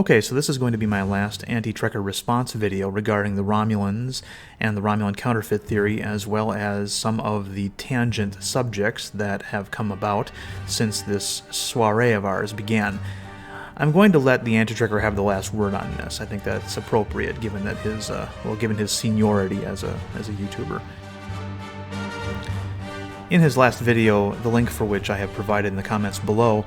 Okay, so this is going to be my last anti-trekker response video regarding the Romulans and the Romulan counterfeit theory, as well as some of the tangent subjects that have come about since this soiree of ours began. I'm going to let the anti-trekker have the last word on this. I think that's appropriate, given that given his seniority as a YouTuber. In his last video, the link for which I have provided in the comments below,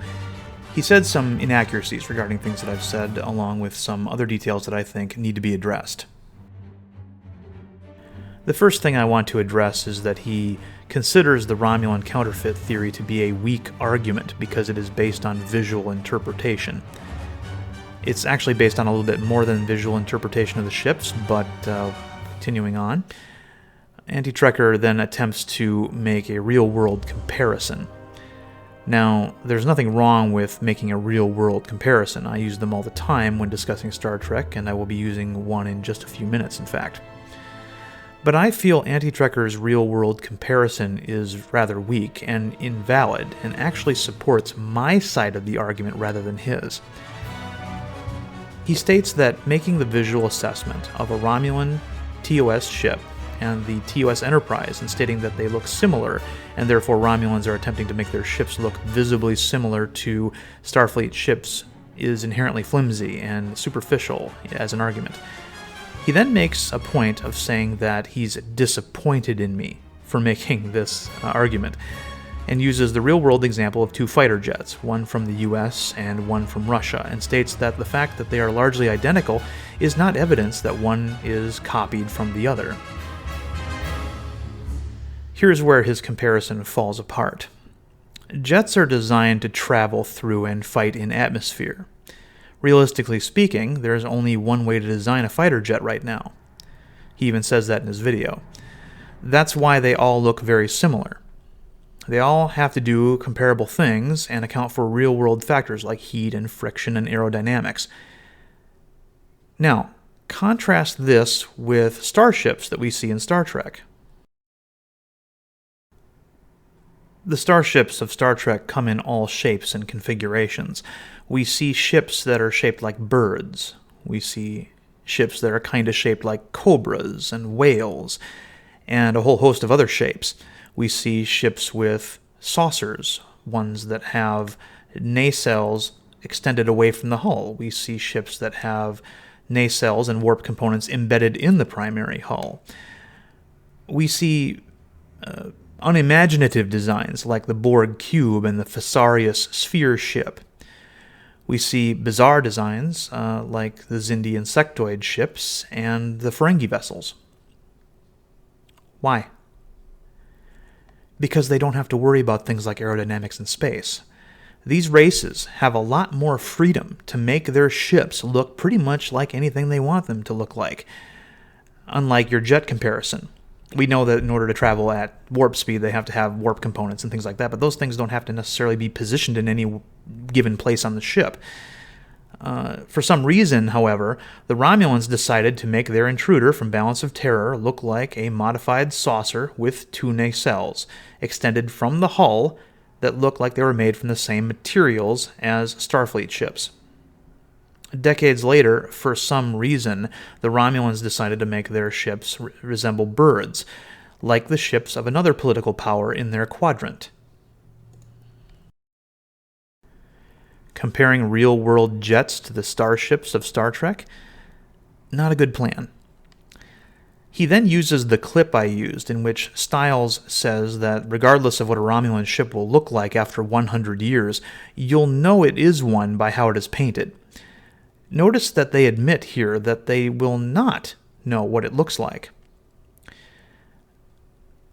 he said some inaccuracies regarding things that I've said, along with some other details that I think need to be addressed. The first thing I want to address is that he considers the Romulan counterfeit theory to be a weak argument because it is based on visual interpretation. It's actually based on a little bit more than visual interpretation of the ships, but continuing on, Anti-Trekker then attempts to make a real-world comparison. Now, there's nothing wrong with making a real-world comparison. I use them all the time when discussing Star Trek, and I will be using one in just a few minutes, in fact. But I feel Anti-Trekker's real-world comparison is rather weak and invalid, and actually supports my side of the argument rather than his. He states that making the visual assessment of a Romulan TOS ship and the TOS Enterprise, and stating that they look similar, and therefore Romulans are attempting to make their ships look visibly similar to Starfleet ships, is inherently flimsy and superficial as an argument. He then makes a point of saying that he's disappointed in me for making this argument, and uses the real-world example of two fighter jets, one from the US and one from Russia, and states that the fact that they are largely identical is not evidence that one is copied from the other. Here's where his comparison falls apart. Jets are designed to travel through and fight in atmosphere. Realistically speaking, there's only one way to design a fighter jet right now. He even says that in his video. That's why they all look very similar. They all have to do comparable things and account for real-world factors like heat and friction and aerodynamics. Now, contrast this with starships that we see in Star Trek. The starships of Star Trek come in all shapes and configurations. We see ships that are shaped like birds. We see ships that are kind of shaped like cobras and whales, and a whole host of other shapes. We see ships with saucers, ones that have nacelles extended away from the hull. We see ships that have nacelles and warp components embedded in the primary hull. We see unimaginative designs like the Borg cube and the Thessarius sphere ship. We see bizarre designs like the Xindi insectoid ships and the Ferengi vessels. Why? Because they don't have to worry about things like aerodynamics in space. These races have a lot more freedom to make their ships look pretty much like anything they want them to look like. Unlike your jet comparison. We know that in order to travel at warp speed, they have to have warp components and things like that, but those things don't have to necessarily be positioned in any given place on the ship. For some reason, however, the Romulans decided to make their intruder from Balance of Terror look like a modified saucer with two nacelles, extended from the hull, that look like they were made from the same materials as Starfleet ships. Decades later, for some reason, the Romulans decided to make their ships resemble birds, like the ships of another political power in their quadrant. Comparing real-world jets to the starships of Star Trek? Not a good plan. He then uses the clip I used, in which Stiles says that regardless of what a Romulan ship will look like after 100 years, you'll know it is one by how it is painted. Notice that they admit here that they will not know what it looks like.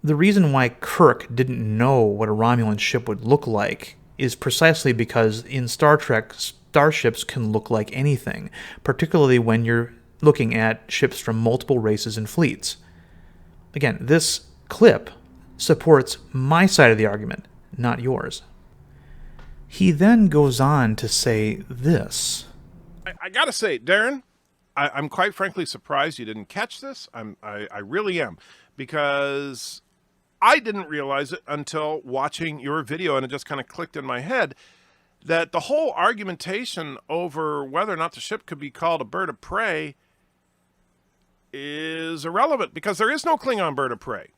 The reason why Kirk didn't know what a Romulan ship would look like is precisely because in Star Trek, starships can look like anything, particularly when you're looking at ships from multiple races and fleets. Again, this clip supports my side of the argument, not yours. He then goes on to say this. I gotta say, Darren, I'm quite frankly surprised you didn't catch this. I really am, because I didn't realize it until watching your video, and it just kind of clicked in my head that the whole argumentation over whether or not the ship could be called a bird of prey is irrelevant, because there is no Klingon bird of prey.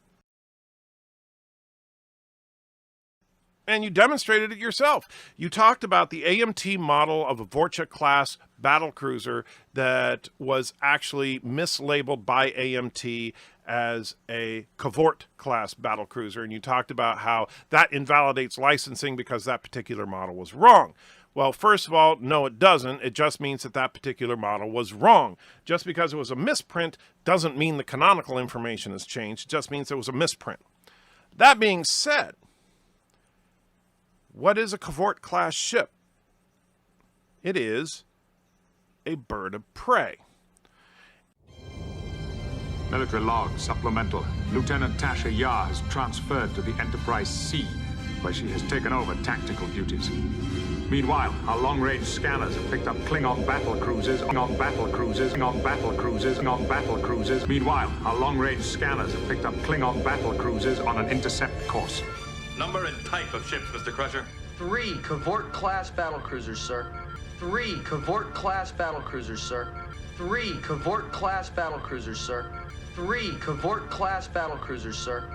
And you demonstrated it yourself. You talked about the AMT model of a Vorcha-class battlecruiser that was actually mislabeled by AMT as a Cavort-class battlecruiser, and you talked about how that invalidates licensing because that particular model was wrong. Well, first of all, no, it doesn't. It just means that that particular model was wrong. Just because it was a misprint doesn't mean the canonical information has changed. It just means it was a misprint. That being said, what is a Cavort-class ship? It is a bird of prey. Military log supplemental. Lieutenant Tasha Yar has transferred to the Enterprise C, where she has taken over tactical duties. Meanwhile, our long-range scanners have picked up Klingon battle cruisers on battle cruisers on battle cruisers on battle cruisers. Meanwhile, our long-range scanners have picked up Klingon battle cruisers on an intercept course. Number and type of ships, Mr. Crusher? 3 Cavort-class battlecruisers, sir. 3 Cavort-class battlecruisers, sir. 3 Cavort-class battlecruisers, sir. 3 Cavort-class battlecruisers, sir.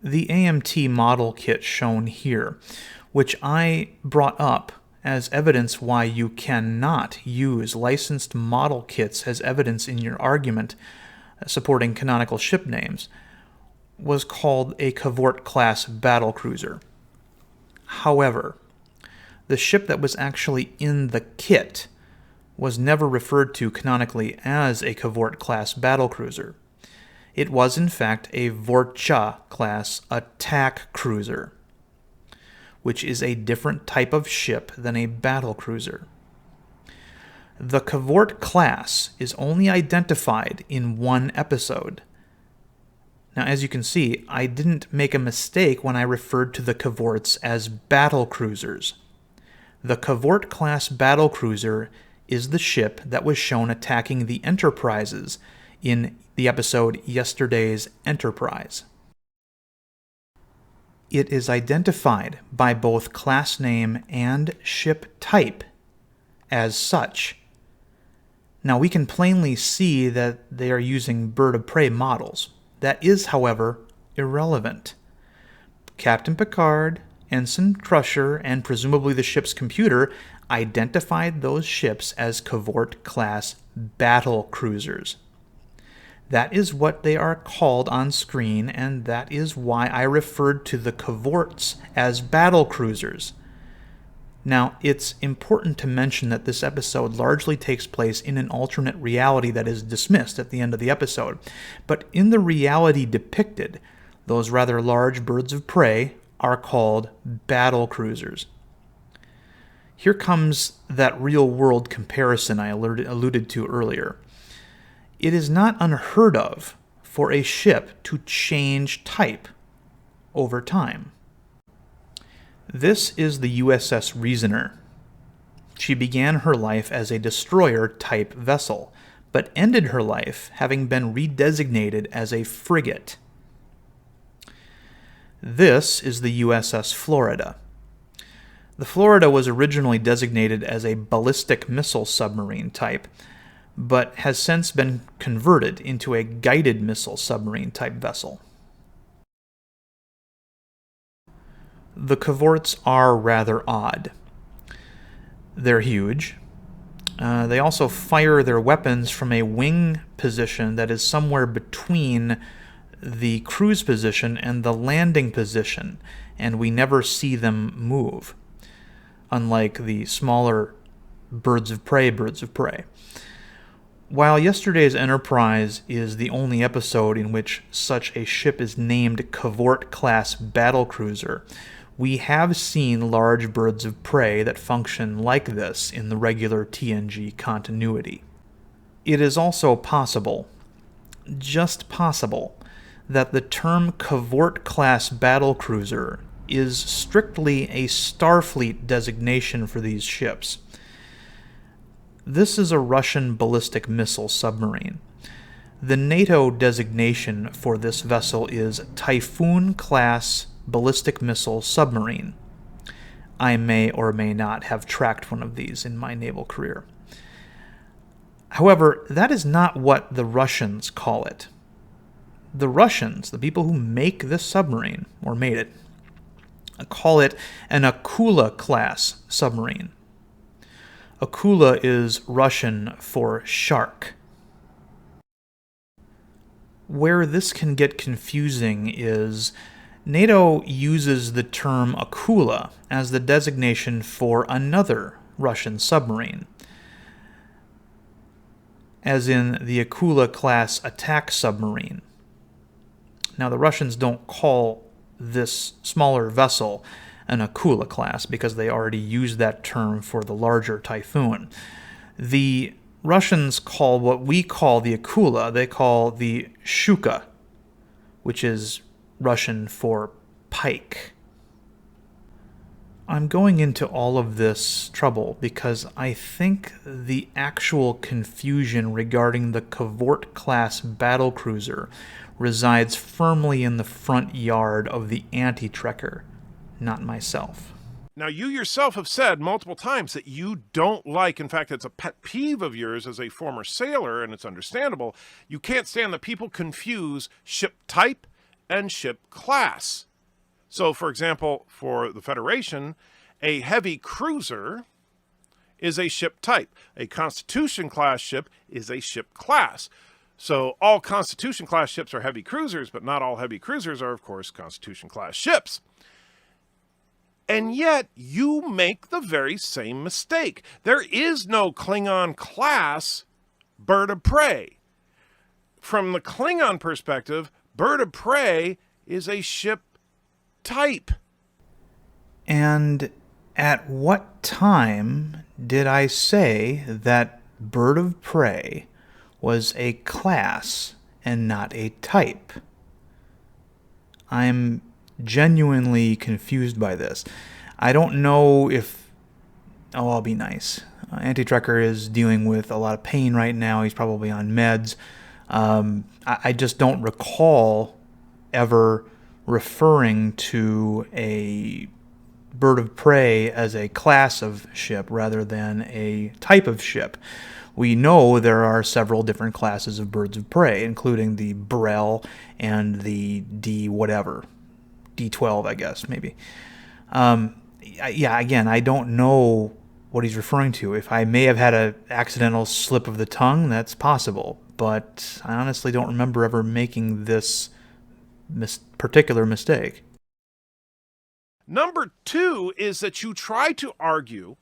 The AMT model kit shown here, which I brought up as evidence why you cannot use licensed model kits as evidence in your argument supporting canonical ship names, was called a Cavort-class battlecruiser. However, the ship that was actually in the kit was never referred to canonically as a Cavort-class battlecruiser. It was, in fact, a Vorcha-class attack cruiser, which is a different type of ship than a battlecruiser. The Cavort class is only identified in one episode. Now, as you can see, I didn't make a mistake when I referred to the Cavorts as battlecruisers. The Cavort-class battlecruiser is the ship that was shown attacking the Enterprises in the episode Yesterday's Enterprise. It is identified by both class name and ship type as such. Now, we can plainly see that they are using bird of prey models. That is, however, irrelevant. Captain Picard, Ensign Crusher, and presumably the ship's computer identified those ships as Cavort-class battle cruisers. That is what they are called on screen, and that is why I referred to the Cavorts as battle cruisers. Now, it's important to mention that this episode largely takes place in an alternate reality that is dismissed at the end of the episode. But in the reality depicted, those rather large birds of prey are called battle cruisers. Here comes that real-world comparison I alluded to earlier. It is not unheard of for a ship to change type over time. This is the USS Reasoner. She began her life as a destroyer-type vessel, but ended her life having been redesignated as a frigate. This is the USS Florida. The Florida was originally designated as a ballistic missile submarine type, but has since been converted into a guided missile submarine type vessel. The Cavorts are rather odd. They're huge. They also fire their weapons from a wing position that is somewhere between the cruise position and the landing position, and we never see them move, unlike the smaller birds of prey. While Yesterday's Enterprise is the only episode in which such a ship is named Cavort-class battlecruiser, we have seen large birds of prey that function like this in the regular TNG continuity. It is also possible, just possible, that the term Cavort-class battlecruiser is strictly a Starfleet designation for these ships. This is a Russian ballistic missile submarine. The NATO designation for this vessel is Typhoon-class ballistic missile submarine. I may or may not have tracked one of these in my naval career. However, that is not what the Russians call it. The Russians, the people who make this submarine, or made it, call it an Akula-class submarine. Akula is Russian for shark. Where this can get confusing is NATO uses the term Akula as the designation for another Russian submarine, as in the Akula-class attack submarine. Now, the Russians don't call this smaller vessel an Akula class because they already used that term for the larger Typhoon. The Russians call what we call the Akula, they call the Shuka, which is Russian for pike. I'm going into all of this trouble because I think the actual confusion regarding the Cavort-class battlecruiser resides firmly in the front yard of the anti-trekker, not myself. Now, you yourself have said multiple times that you don't like, in fact, it's a pet peeve of yours as a former sailor, and it's understandable, you can't stand that people confuse ship type and ship class. So, for example, for the Federation, a heavy cruiser is a ship type. A Constitution-class ship is a ship class. So all Constitution-class ships are heavy cruisers, but not all heavy cruisers are, of course, Constitution-class ships. And yet, you make the very same mistake. There is no Klingon-class bird of prey. From the Klingon perspective, bird of prey is a ship type. And at what time did I say that bird of prey was a class and not a type? I'm genuinely confused by this. I don't know if... Oh, I'll be nice. Anti-Trekker is dealing with a lot of pain right now. He's probably on meds. I just don't recall ever referring to a bird of prey as a class of ship rather than a type of ship. We know there are several different classes of birds of prey, including the Burrell and the D-whatever. D12, I guess, maybe. Again, I don't know what he's referring to. If I may have had an accidental slip of the tongue, that's possible. But I honestly don't remember ever making this particular mistake. Number two is that you try to argue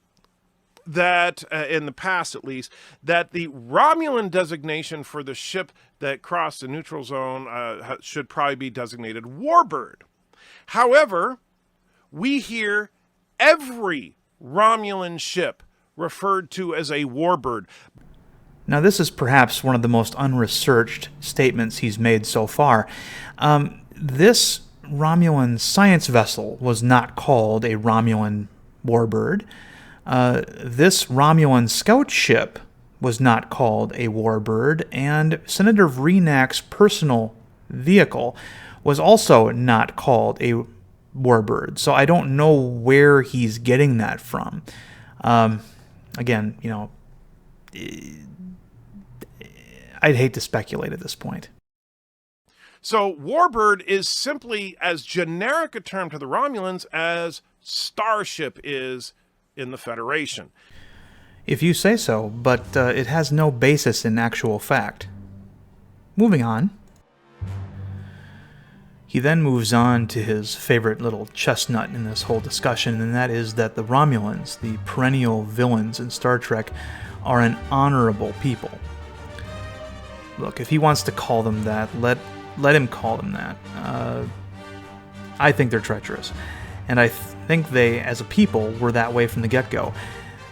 that, in the past at least, that the Romulan designation for the ship that crossed the neutral zone should probably be designated Warbird. However, we hear every Romulan ship referred to as a Warbird. Now, this is perhaps one of the most unresearched statements he's made so far. This Romulan science vessel was not called a Romulan Warbird. This Romulan scout ship was not called a Warbird, and Senator Vreenak's personal vehicle was also not called a Warbird. So I don't know where he's getting that from. Again, I'd hate to speculate at this point. So Warbird is simply as generic a term to the Romulans as Starship is in the Federation. If you say so, but it has no basis in actual fact. Moving on. He then moves on to his favorite little chestnut in this whole discussion, and that is that the Romulans, the perennial villains in Star Trek, are an honorable people. Look, if he wants to call them that, let him call them that. I think they're treacherous. And I think they, as a people, were that way from the get-go.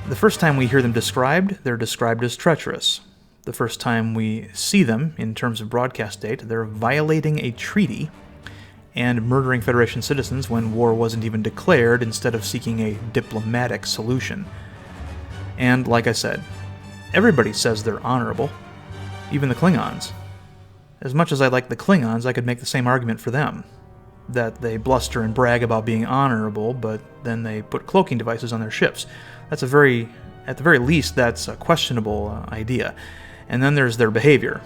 The first time we hear them described, they're described as treacherous. the first time we see them in terms of broadcast date, they're violating a treaty and murdering Federation citizens when war wasn't even declared instead of seeking a diplomatic solution. And like I said, everybody says they're honorable, even the Klingons. As much as I like the Klingons, I could make the same argument for them, that they bluster and brag about being honorable, but then they put cloaking devices on their ships. At the very least, that's a questionable idea. And then there's their behavior,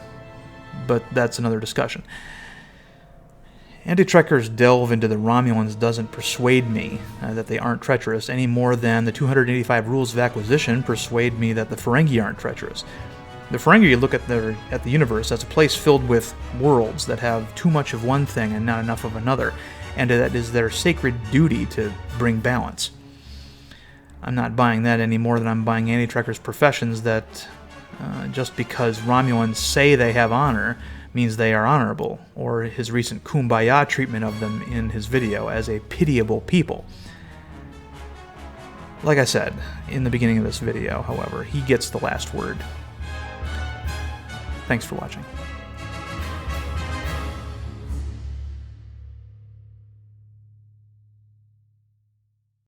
but that's another discussion. Anti-Trekkers delve into the Romulans doesn't persuade me that they aren't treacherous any more than the 285 rules of acquisition persuade me that the Ferengi aren't treacherous. The Ferengi look at the universe as a place filled with worlds that have too much of one thing and not enough of another, and that it is their sacred duty to bring balance. I'm not buying that any more than I'm buying Anti-Trekkers' professions that just because Romulans say they have honor means they are honorable, or his recent kumbaya treatment of them in his video as a pitiable people. Like I said in the beginning of this video, however, he gets the last word. Thanks for watching.